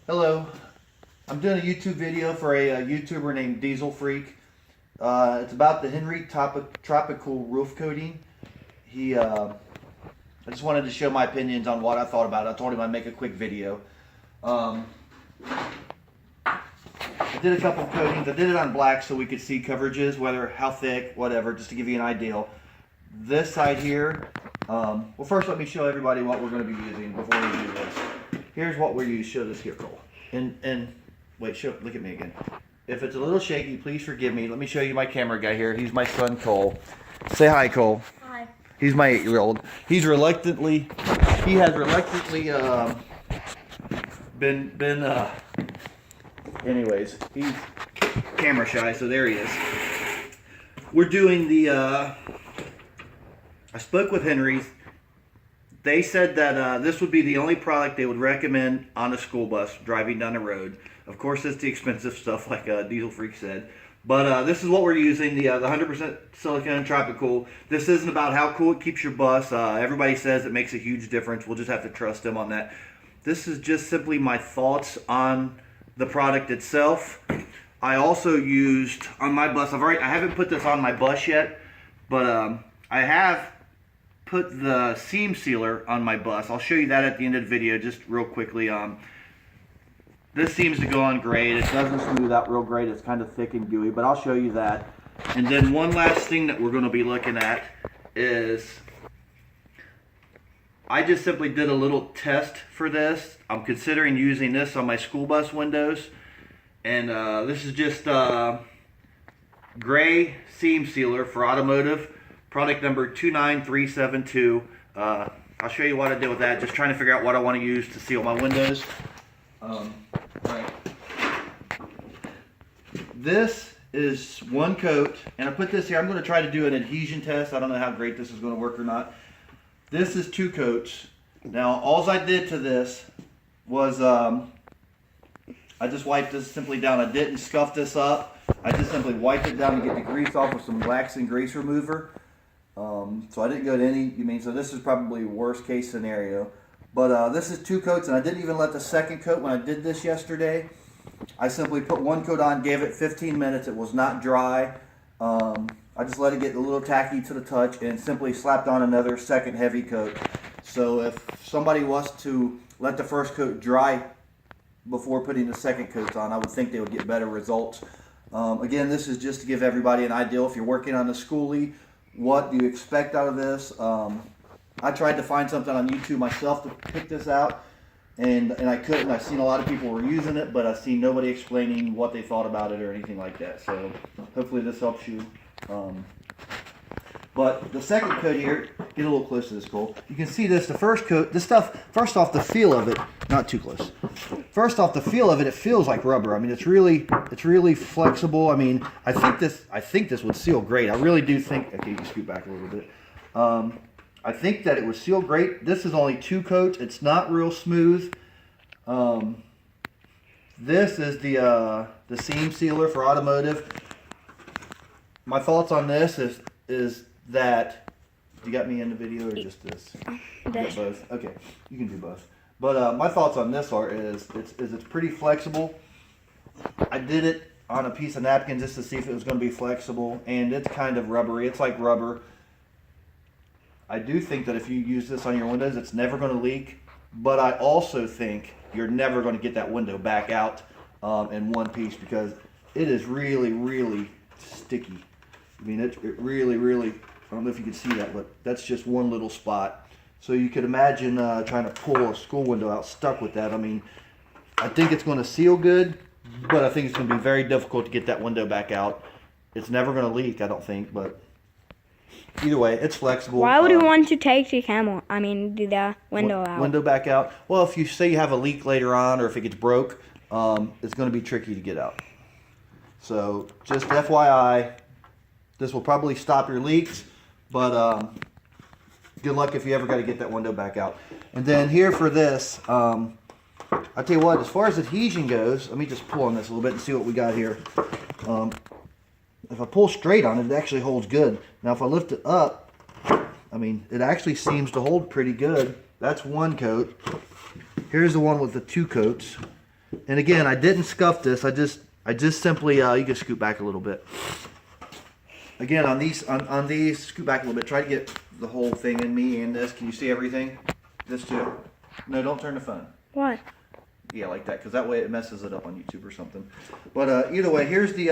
Hello, I'm doing a YouTube video for a YouTuber named Diesel Freak. It's about the Henry tropicool roof coating. I just wanted to show my opinions on what I thought about it. I told him I'd make a quick video. I did a couple of coatings. I did it on black so we could see coverages, whether, how thick, whatever, just to give you an idea. This side here, well, first let me show everybody what we're going to be using before we do this. Here's what we're using. Show this here, Cole. And wait, look at me again. If it's a little shaky, please forgive me. Let me show you my camera guy here. He's my son, Cole. Say hi, Cole. Hi. He's my 8-year-old. He has reluctantly anyways, he's camera shy, so there he is. We're doing the, I spoke with Henry's. They said that this would be the only product they would recommend on a school bus driving down the road. Of course, it's the expensive stuff, like Diesel Freak said. But this is what we're using, the 100% silicone tropicool. This isn't about how cool it keeps your bus. Everybody says it makes a huge difference. We'll just have to trust them on that. This is just simply my thoughts on the product itself. I also used on my bus. I haven't put this on my bus yet, but I have put the seam sealer on my bus. I'll show you that at the end of the video just real quickly. This seems to go on great. It doesn't smooth out real great. It's kind of thick and gooey, but I'll show you that. And then one last thing that we're going to be looking at is I just simply did a little test for this. I'm considering using this on my school bus windows. And this is just gray seam sealer for automotive. Product number 29372. I'll show you what I did with that. Just trying to figure out what I want to use to seal my windows. Right. This is one coat, and I put this here. I'm going to try to do an adhesion test. I don't know how great this is going to work or not. This is 2 coats. Now, all I did to this was I just wiped this simply down. I didn't scuff this up. I just simply wiped it down to get the grease off with some waxing grease remover. So I didn't go to any, so this is probably worst case scenario. But this is 2 coats, and I didn't even let the second coat when I did this yesterday. I simply put 1 coat on, gave it 15 minutes. It was not dry. I just let it get a little tacky to the touch and simply slapped on another second heavy coat. So if somebody was to let the first coat dry before putting the second coat on, I would think they would get better results. Again, this is just to give everybody an idea. If you're working on the Skoolie, what do you expect out of this? I tried to find something on YouTube myself to pick this out, and I couldn't. I've seen a lot of people were using it, but I've seen nobody explaining what they thought about it or anything like that. So hopefully this helps you. But the second coat here, get a little close to this, Cole. You can see this, the first coat, this stuff, first off the feel of it, not too close. First off the feel of it, it feels like rubber. I mean, it's really flexible. I mean, I think this would seal great. I really do think, okay, you can scoot back a little bit. I think that it would seal great. This is only 2 coats. It's not real smooth. This is the seam sealer for automotive. My thoughts on this is that, you got me in the video or just this? You got both. Okay, you can do both. But my thoughts on this is it's pretty flexible. I did it on a piece of napkin just to see if it was going to be flexible, and it's kind of rubbery. It's like rubber. I do think that if you use this on your windows, it's never going to leak. But I also think you're never going to get that window back out in one piece because it is really sticky. I mean, it really, I don't know if you can see that, but that's just one little spot. So you could imagine trying to pull a school window out stuck with that. I mean, I think it's going to seal good, but I think it's going to be very difficult to get that window back out. It's never going to leak, I don't think, but either way, it's flexible. Why would you want to take the window out? Window back out? Well, if you say you have a leak later on or if it gets broke, it's going to be tricky to get out. So just FYI, this will probably stop your leaks, but good luck if you ever got to get that window back out. And then here for this, I'll tell you what, as far as adhesion goes, let me just pull on this a little bit and see what we got here. If I pull straight on it, it actually holds good. Now if I lift it up, I mean, it actually seems to hold pretty good. That's 1 coat. Here's the one with the 2 coats. And again, I didn't scuff this. I just simply, you can scoot back a little bit. Again, on these, scoot back a little bit. Try to get the whole thing in me and this. Can you see everything? This too? No, don't turn the phone. Why? Yeah, like that, because that way it messes it up on YouTube or something. But either way, here's the,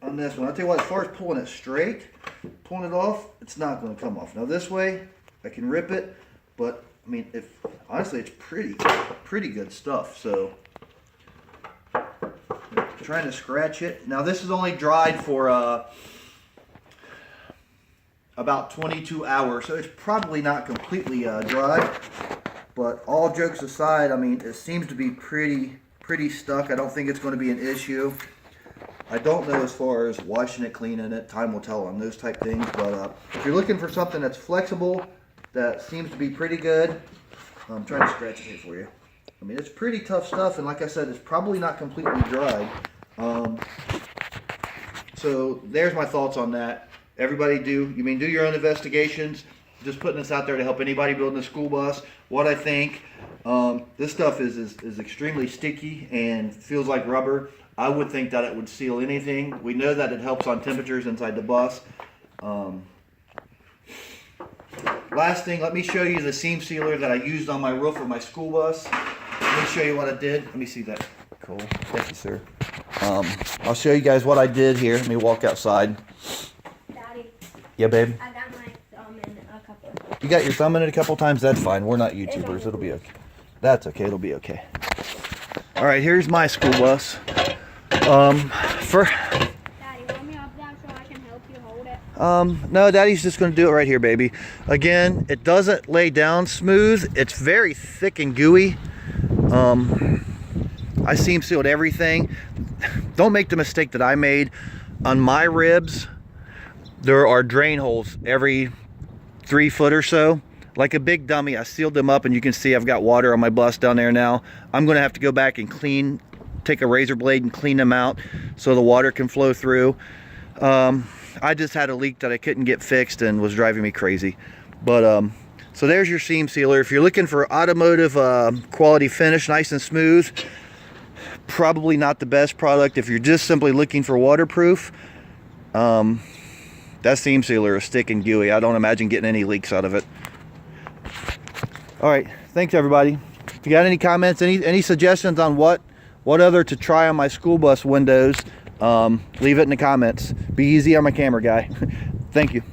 on this one. I'll tell you what, as far as pulling it straight, pulling it off, it's not going to come off. Now this way, I can rip it, but I mean, honestly, it's pretty good stuff. So, trying to scratch it. Now this is only dried for about 22 hours, so it's probably not completely dry. But all jokes aside, I mean, it seems to be pretty stuck. I don't think it's going to be an issue. I don't know as far as washing it, cleaning it. Time will tell on those type things. But if you're looking for something that's flexible, that seems to be pretty good, I'm trying to scratch it here for you. I mean, it's pretty tough stuff, and like I said, it's probably not completely dried. So there's my thoughts on that. Everybody do your own investigations. Just putting this out there to help anybody building a school bus. What I think, this stuff is extremely sticky and feels like rubber. I would think that it would seal anything. We know that it helps on temperatures inside the bus. Last thing, let me show you the seam sealer that I used on my roof of my school bus. Let me show you what I did. Let me see that. Cool. Thank you, sir. I'll show you guys what I did here. Let me walk outside. Daddy. Yeah, babe? I got my thumb in a couple. You got your thumb in it a couple times? That's fine. We're not YouTubers. It'll be okay. That's okay. It'll be okay. All right, here's my school bus. Daddy, want me up there so I can help you hold it? No, Daddy's just going to do it right here, baby. Again, it doesn't lay down smooth. It's very thick and gooey. I seam sealed everything. Don't make the mistake that I made. On my ribs, there are drain holes every 3 foot or so. Like a big dummy, I sealed them up, and you can see I've got water on my bus down there now. I'm going to have to go back and take a razor blade and clean them out so the water can flow through. I just had a leak that I couldn't get fixed and was driving me crazy. But so there's your seam sealer. If you're looking for automotive quality finish, nice and smooth, probably not the best product. If you're just simply looking for waterproof, that seam sealer is thick and gooey. I don't imagine getting any leaks out of it. All right, thanks everybody. If you got any comments, any suggestions on what other to try on my school bus windows, leave it in the comments. Be easy on my camera guy. Thank you.